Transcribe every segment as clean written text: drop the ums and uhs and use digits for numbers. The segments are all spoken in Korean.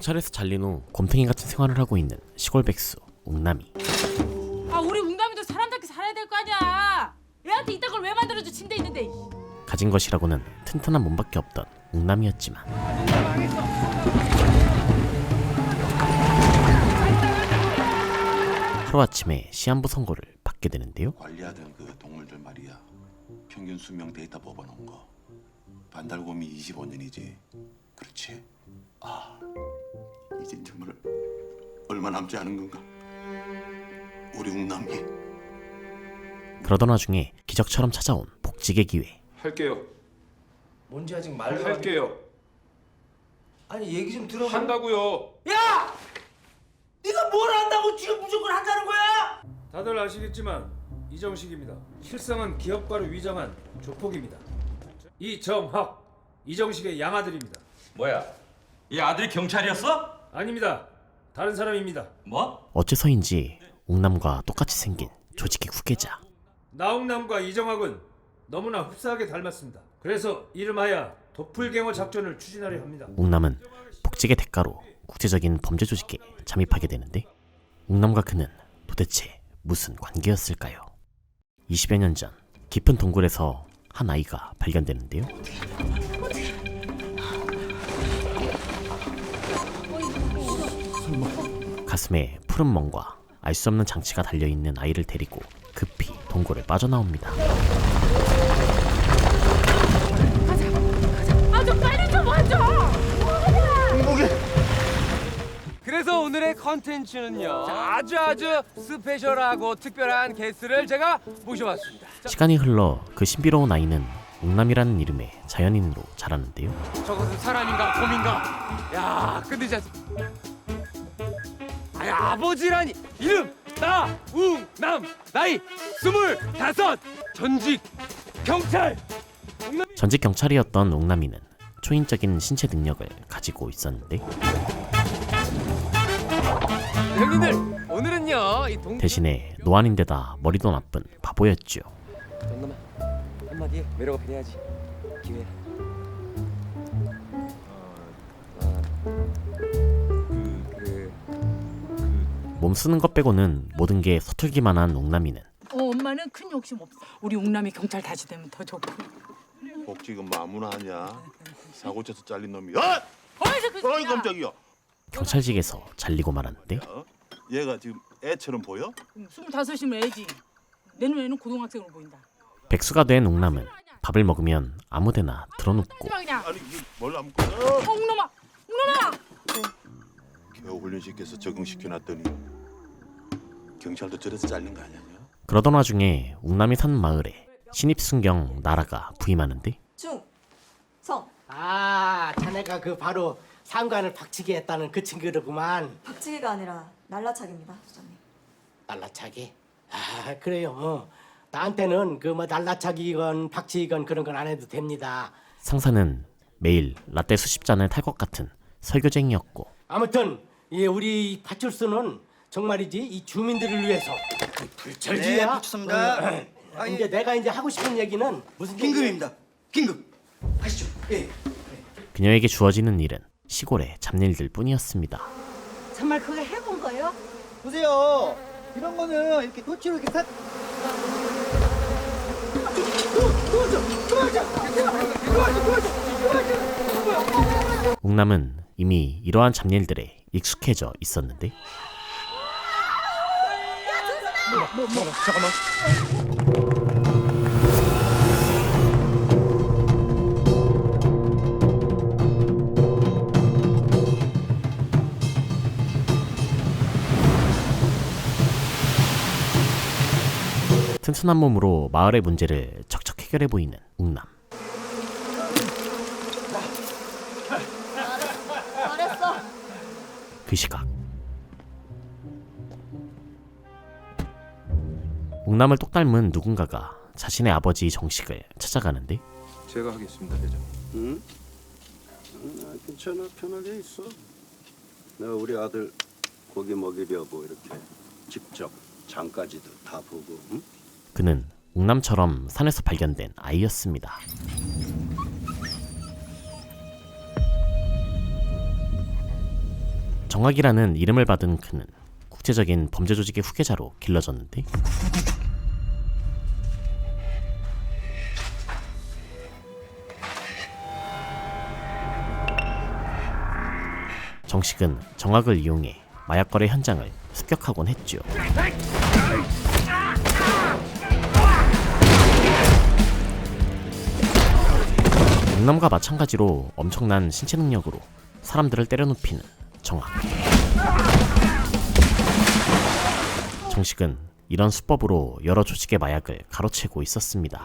경찰에서 잘린 후 곰탱이 같은 생활을 하고 있는 시골 백수 웅남이. 아, 우리 웅남이도 사람답게 살아야 될 거 아니야. 애한테 이딴 걸 왜 만들어줘? 침대 있는데. 가진 것이라고는 튼튼한 몸밖에 없던 웅남이었지만 하루아침에 시한부 선고를 받게 되는데요. 관리하던 그 동물들 말이야. 평균 수명 데이터 뽑아놓은 거. 반달곰이 25년이지. 그렇지? 아, 이젠 정말 얼마 남지 않은 건가? 우리 웅남이. 그러던 와중에 기적처럼 찾아온 복직의 기회. 할게요. 뭔지 아직 말로 할게요. 아니 얘기 좀 들어봐. 한다고요. 야! 네가 뭘 한다고 지금 무조건 한다는 거야? 다들 아시겠지만 이정식입니다. 실상은 기업가로 위장한 조폭입니다. 이정학, 이정식의 양아들입니다. 뭐야? 이 아들이 경찰이었어? 아닙니다. 다른 사람입니다. 뭐? 어째서인지 웅남과 똑같이 생긴 조직의 후계자. 나홍남과 이정학은 너무나 흡사하게 닮았습니다. 그래서 이름하여 도플갱어 작전을 추진하려 합니다. 웅남은 복직의 대가로 국제적인 범죄 조직에 잠입하게 되는데 웅남과 그는 도대체 무슨 관계였을까요? 20여 년 전 깊은 동굴에서 한 아이가 발견되는데요. 가슴에 푸른 멍과 알 수 없는 장치가 달려있는 아이를 데리고 급히 동굴을 빠져나옵니다. 아, 좀 빨리 좀 와줘. 그래서 오늘의 컨텐츠는요, 아주 스페셜하고 특별한 게스트를 제가 모셔봤습니다. 시간이 흘러 그 신비로운 아이는 웅남이라는 이름의 자연인으로 자라는데요. 저것은 사람인가 곰인가? 야, 끝내지 않습니다. 아버지라니. 이름 나웅남, 나이 25, 전직 경찰. 전직 경찰이었던 웅남이는 초인적인 신체 능력을 가지고 있었는데 형님들, 오늘은요 이 대신에 노안인데다 머리도 나쁜 바보였죠. 정남아, 한마디에 매력 어필해야지. 기회야. 몸 쓰는 것 빼고는 모든 게 서툴기만 한 웅남이는 엄마는 큰 욕심 없어. 우리 웅남이 경찰 다시 되면 더 좋고. 복직은 뭐 아무나 하냐? 사고 쳐서 잘린 놈이. 아! 어디서 그 어이 깜짝이야. 경찰직에서 잘리고 말았는데 얘가 지금 애처럼 보여? 25이면 애지. 내 눈에는 고등학생으로 보인다. 백수가 된 웅남은 밥을 먹으면 아무데나 들어눕고 그냥. 아니 뭘 안 먹고? 웅남아, 웅남아. 겨우 훈련시켜서 적응시켜놨더니 경찰도 저래서 잘린 거 아니야? 그러던 와중에 웅남이 사는 마을에 신입순경 나라가 부임하는데 충성. 아, 자네가 그 바로 상관을 박치기 했다는 그 친구로구만. 박치기가 아니라 날라차기입니다, 소장님. 날라차기? 아, 그래요. 나한테는 그 뭐 날라차기건 박치기건 그런 건 안 해도 됩니다. 상사는 매일 라떼 수십 잔을 탈 것 같은 설교쟁이였고 아무튼 우리 파출소는 정말이지 이 주민들을 위해서 불철주야. 네, 좋습니다. 이제 내가 이제 하고 싶은 얘기는 무슨 긴급입니다. 긴급. 하시죠. 예. 그녀에게 주어지는 일은 시골의 잡일들 뿐이었습니다. 정말 그거 해본 거예요? 보세요. 이런 거는 이렇게 도치로 이렇게 싹. 웅남은 이미 이러한 잡일들에 익숙해져 있었는데 튼튼한 몸으로 마을의 문제를 척척 해결해 보이는 웅남. 잘했어. 그 시각 웅남을 똑 닮은 누군가가 자신의 아버지 정식을 찾아가는데 제가 하겠습니다, 대장님. 응? 괜찮아, 편하게 있어. 내가 우리 아들 고기 먹이려고 이렇게 직접 장까지도 다 보고. 응? 그는 웅남처럼 산에서 발견된 아이였습니다. 정학이라는 이름을 받은 그는 국제적인 범죄 조직의 후계자로 길러졌는데, 정식은 정학을 이용해 마약 거래 현장을 습격하곤 했죠. 웅남과 마찬가지로 엄청난 신체 능력으로 사람들을 때려눕히는 정학. 정식은 이런 수법으로 여러 조직의 마약을 가로채고 있었습니다.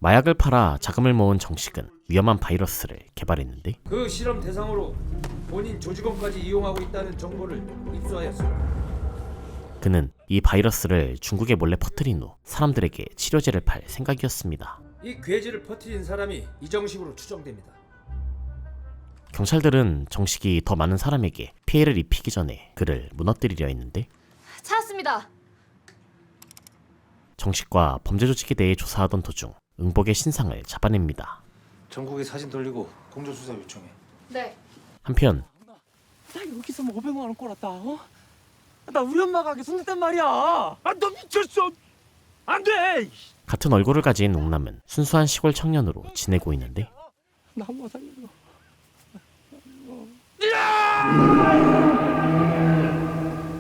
마약을 팔아 자금을 모은 정식은 위험한 바이러스를 개발했는데, 그 실험 대상으로 본인 조직원까지 이용하고 있다는 정보를 입수하였습니다. 그는 이 바이러스를 중국에 몰래 퍼뜨린 후 사람들에게 치료제를 팔 생각이었습니다. 이 괴질을 퍼뜨린 사람이 이정식으로 추정됩니다. 경찰들은 정식이 더 많은 사람에게 피해를 입히기 전에 그를 무너뜨리려 했는데, 찾았습니다. 정식과 범죄 조직에 대해 조사하던 도중 응복의 신상을 잡아냅니다. 전국에 사진 돌리고 공조수사 요청해. 네. 한편 나 여기서 뭐 500만 원 꼴았다. 어? 나 우리 엄마 가게 손댔단 말이야. 아, 너 미쳤어. 안 돼. 같은 얼굴을 가진 웅남은 순수한 시골 청년으로 지내고 있는데, 나 한 번 살려줘.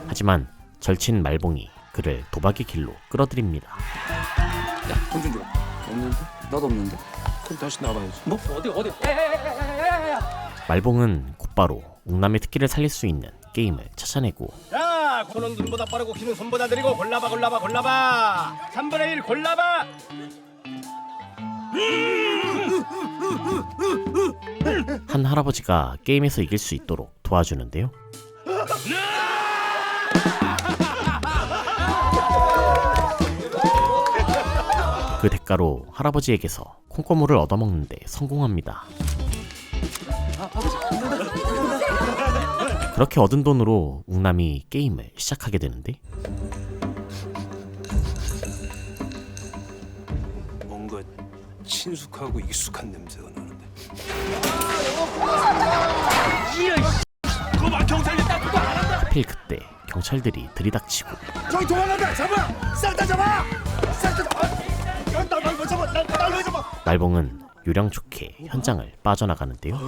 하지만 절친 말봉이 그를 도박의 길로 끌어들입니다. 야, 돈 좀 줘. 없는데? 나도 없는데. 그럼 다시 나가야지. 뭐? 어디? 말봉은 곧바로 웅남의 특기를 살릴 수 있는 게임을 찾아내고, 자, 손은 눈보다 빠르고 귀는 손보다 느리고 골라봐 3분의 1 골라봐. 한 할아버지가 게임에서 이길 수 있도록 도와주는데요. 그 대가로 할아버지에게서 콩고물을 얻어먹는데 성공합니다. 그렇게 얻은 돈으로 웅남이 게임을 시작하게 되는데, 뭔가 친숙하고 익숙한 냄새가 나는데. 하필 그때 경찰들이 들이닥치고 저기 도망간다. 잡아. 싹다 잡아. 날 잡아. 말봉은 요령 좋게 현장을 빠져나가는데요.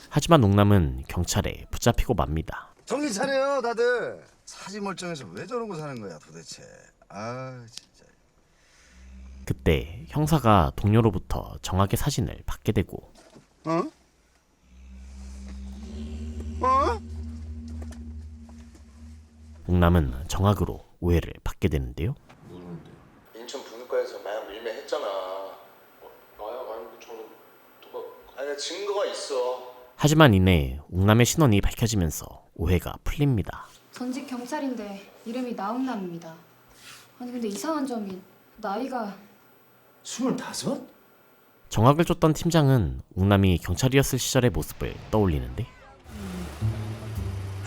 하지만 웅남은 경찰에 붙잡히고 맙니다. 정신 차려요 다들. 사지 멀쩡해서 왜 저러고 사는 거야 도대체. 아 진짜. 그때 형사가 동료로부터 정학의 사진을 받게 되고, 어? 웅남은 정학으로 오해를 받게 되는데요. 인천 분유가에서 마약 밀매했잖아. 마약 아니고 저는 도박. 아니 증거가 있어. 하지만 이내 웅남의 신원이 밝혀지면서 오해가 풀립니다. 전직 경찰인데 이름이 나웅남입니다. 아니 근데 이상한 점이 나이가 25? 정학을 쫓던 팀장은 웅남이 경찰이었을 시절의 모습을 떠올리는데,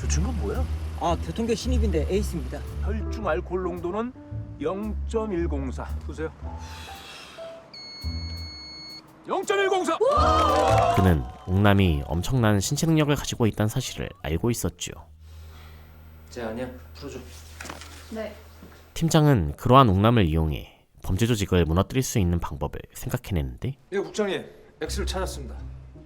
저 친구 뭐야? 아, 교통계 신입인데 에이스입니다. 혈중 알코올 농도는 0.104. 보세요. 0.104. 그는 웅남이 엄청난 신체 능력을 가지고 있다는 사실을 알고 있었죠. 쟤 아니야. 풀어줘. 네. 팀장은 그러한 웅남을 이용해 범죄 조직을 무너뜨릴 수 있는 방법을 생각해내는데, 예, 국장님. X를 찾았습니다.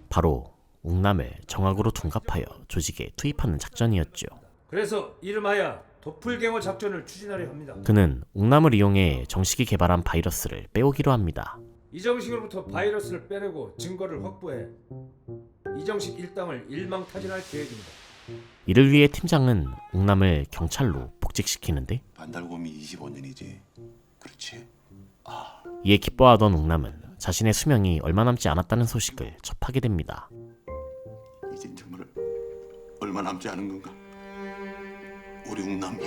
바로 웅남을 정학으로 둔갑하여 조직에 투입하는 작전이었죠. 그래서 이름하여 도플갱어 작전을 추진하려 합니다. 그는 웅남을 이용해 정식이 개발한 바이러스를 빼오기로 합니다. 이정식으로부터 바이러스를 빼내고 증거를 확보해 이정식 일당을 일망타진할 계획입니다. 이를 위해 팀장은 웅남을 경찰로 복직시키는데, 반달곰이 25년이지. 그렇지. 이에 기뻐하던 웅남은 자신의 수명이 얼마 남지 않았다는 소식을 접하게 됩니다. 이젠 정말 얼마 남지 않은 건가? 우리 웅남이.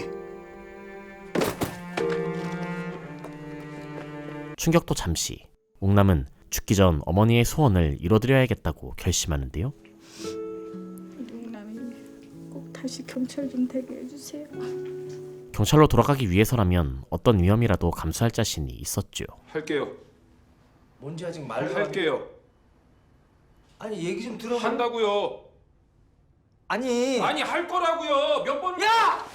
충격도 잠시, 웅남은 죽기 전 어머니의 소원을 이뤄드려야겠다고 결심하는데요. 웅남이 꼭 다시 경찰 좀 되게 해주세요. 경찰로 돌아가기 위해서라면 어떤 위험이라도 감수할 자신이 있었죠. 할게요. 뭔지 아직 말도 할게요. 아니 얘기 좀 들어봐. 한다고요. 아니 할 거라고요. 몇 번을. 야!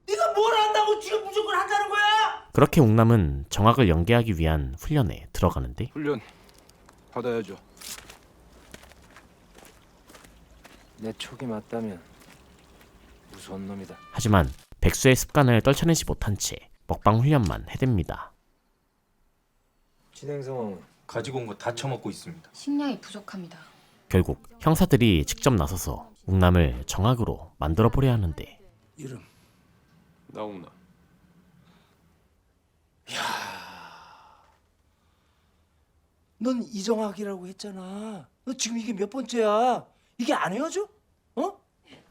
네가 뭘 한다고 지금 무조건 한다는 거야? 그렇게 웅남은 정학을 연계하기 위한 훈련에 들어가는데 훈련 받아야죠. 내 촉이 맞다면 무서운 놈이다. 하지만 백수의 습관을 떨쳐내지 못한 채 먹방 훈련만 해댑니다. 진행 상황은 가지고 온 거 다 처먹고 있습니다. 식량이 부족합니다. 결국 형사들이 직접 나서서 웅남을 정학으로 만들어 보려 하는데 이름 나웅남. 넌 이정학이라고 했잖아. 너 지금 이게 몇 번째야? 이게 안 헤어져? 어?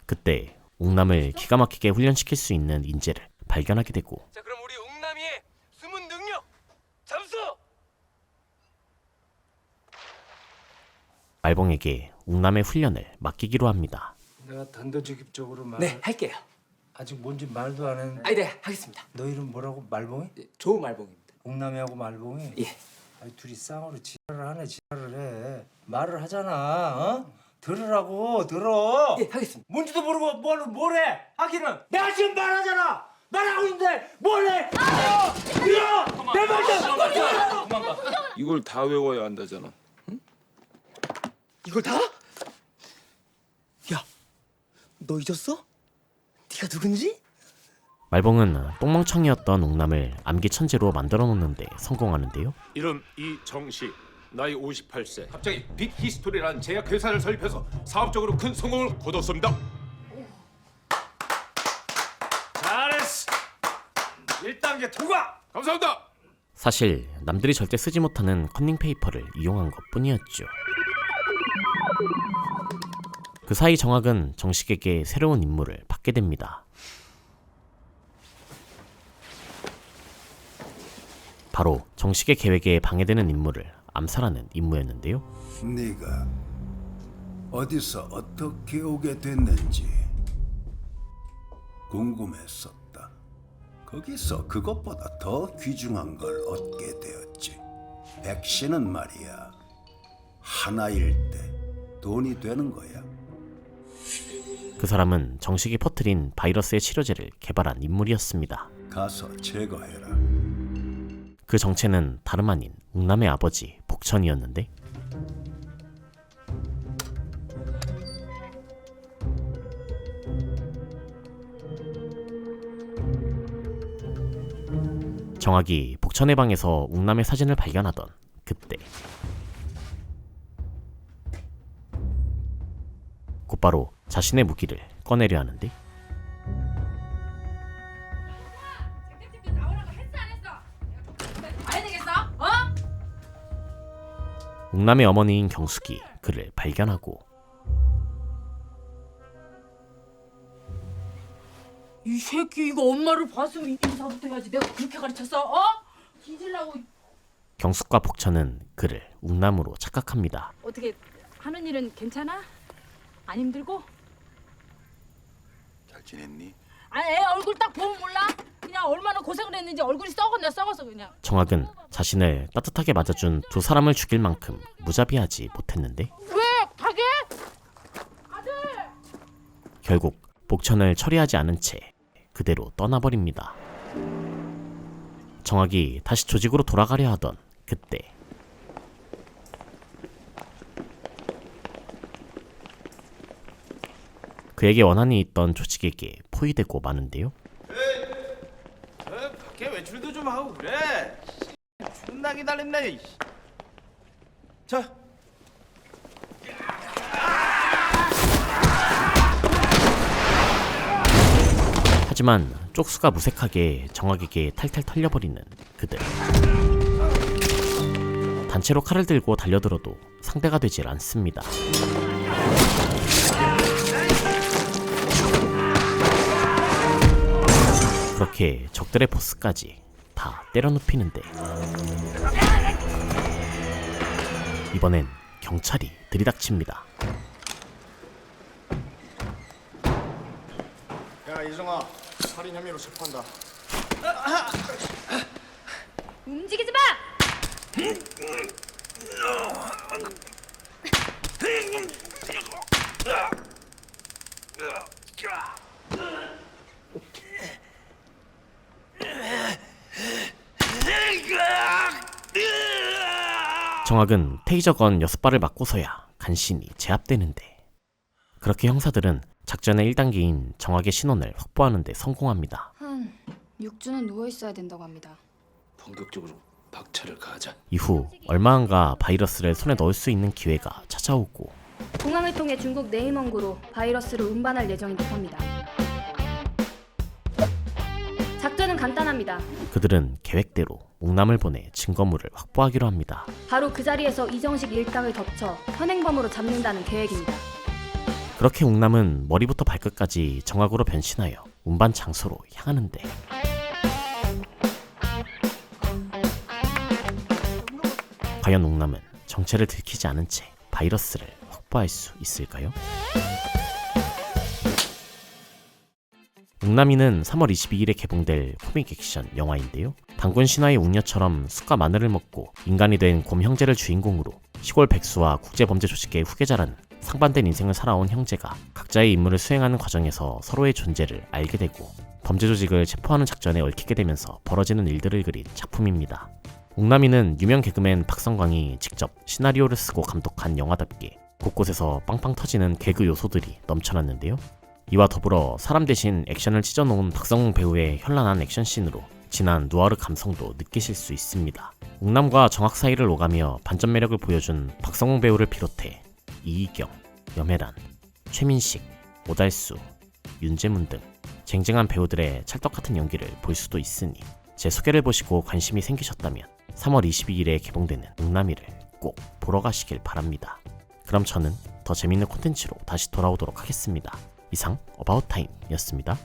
그때 웅남을 기가 막히게 훈련시킬 수 있는 인재를 발견하게 되고 자, 그럼 우리 웅남이의 숨은 능력 잠수! 말봉에게 웅남의 훈련을 맡기기로 합니다. 내가 단도직입적으로 말. 네, 할게요. 아직 뭔지 말도 안 했는데. 아니, 네, 하겠습니다. 너 이름 뭐라고? 말봉이? 조말봉입니다. 웅남이하고 말봉이? 예. 아니 둘이 쌍으로 지랄을 하네. 지랄을 해. 말을 하잖아. 어? 들으라고. 들어. 예, 하겠습니다. 뭔지도 모르고 뭘 해? 하기는 내가 지금 말하잖아. 말하고 있는데 뭘 해? 들어. 내 말 좀. 이걸 다 외워야 한다잖아. 이걸 다? 야, 너 잊었어? 네가 누군지? 말봉은 똥멍청이었던 웅남을 암기 천재로 만들어 놓는데 성공하는데요. 이름 이정식. 나이 58세. 갑자기 빅 히스토리라는 제약 회사를 설립해서 사업적으로 큰 성공을 거뒀습니다. 잘했어. 1단계 통과. 감사합니다. 사실 남들이 절대 쓰지 못하는 커닝 페이퍼를 이용한 것뿐이었죠. 그 사이 정학은 정식에게 새로운 임무를 받게 됩니다. 바로 정식의 계획에 방해되는 인물을 암살하는 임무였는데요. 네가 어디서 어떻게 오게 됐는지 궁금했었다. 거기서 그것보다 더 귀중한 걸 얻게 되었지. 백신은 말이야, 하나일 때 돈이 되는 거야. 그 사람은 정식이 퍼뜨린 바이러스의 치료제를 개발한 인물이었습니다. 가서 제거해라. 그 정체는 다름 아닌 웅남의 아버지 복천이었는데 정학이 복천의 방에서 웅남의 사진을 발견하던 그때 곧바로 자신의 무기를 꺼내려 하는데 봐야 되겠어? 어? 웅남의 어머니인 경숙이 그를 발견하고 이 새끼 이거 엄마를 봤으면 인사부터 해야지. 내가 그렇게 가르쳤어? 어? 뒤질라고. 경숙과 복천은 그를 웅남으로 착각합니다. 어떻게 하는 일은 괜찮아? 안 힘들고? 잘 지냈니? 아니 애 얼굴 딱 보면 몰라? 그냥 얼마나 고생을 했는지 얼굴이 썩었어 그냥. 정학은 자신을 따뜻하게 맞아준 두 사람을 죽일 만큼 무자비하지 못했는데 왜? 가게? 아들! 결국 복천을 처리하지 않은 채 그대로 떠나버립니다. 정학이 다시 조직으로 돌아가려 하던 그때 그에게 원한이 있던 조직에게 포위되고 마는데요. 밖에 외출도 좀 하고 그래. 존나 기다렸네. 자, 하지만 쪽수가 무색하게 정학에게 탈탈 털려버리는 그들. 단체로 칼을 들고 달려들어도 상대가 되질 않습니다. 그렇게 적들의 보스까지 다 때려눕히는데 이번엔 경찰이 들이닥칩니다. 야 이정아, 살인 혐의로 체포한다. 움직이지 마! 정학은 테이저건 6발을 맞고서야 간신히 제압되는데, 그렇게 형사들은 작전의 1단계인 정학의 신원을 확보하는 데 성공합니다. 한 6주는 누워 있어야 된다고 합니다. 본격적으로 박차를 가하자. 이후 얼마 안가 바이러스를 손에 넣을 수 있는 기회가 찾아오고, 공항을 통해 중국 네이멍구로 바이러스를 운반할 예정이라고 합니다. 작전은 간단합니다. 그들은 계획대로 웅남을 보내 증거물을 확보하기로 합니다. 바로 그 자리에서 이정식 일당을 덮쳐 현행범으로 잡는다는 계획입니다. 그렇게 웅남은 머리부터 발끝까지 정학으로 변신하여 운반 장소로 향하는데, 과연 웅남은 정체를 들키지 않은 채 바이러스를 확보할 수 있을까요? 웅남이는 3월 22일에 개봉될 코믹 액션 영화인데요. 단군 신화의 웅녀처럼 쑥과 마늘을 먹고 인간이 된 곰 형제를 주인공으로 시골 백수와 국제범죄조직계의 후계자라는 상반된 인생을 살아온 형제가 각자의 임무를 수행하는 과정에서 서로의 존재를 알게 되고 범죄조직을 체포하는 작전에 얽히게 되면서 벌어지는 일들을 그린 작품입니다. 웅남이는 유명 개그맨 박성광이 직접 시나리오를 쓰고 감독한 영화답게 곳곳에서 빵빵 터지는 개그 요소들이 넘쳐났는데요. 이와 더불어 사람 대신 액션을 찢어놓은 박성웅 배우의 현란한 액션씬으로 진한 누아르 감성도 느끼실 수 있습니다. 웅남과 정학 사이를 오가며 반전 매력을 보여준 박성웅 배우를 비롯해 이희경, 염혜란, 최민식, 오달수, 윤재문 등 쟁쟁한 배우들의 찰떡같은 연기를 볼 수도 있으니 제 소개를 보시고 관심이 생기셨다면 3월 22일에 개봉되는 웅남이를 꼭 보러 가시길 바랍니다. 그럼 저는 더 재밌는 콘텐츠로 다시 돌아오도록 하겠습니다. 이상 어바웃타임이었습니다.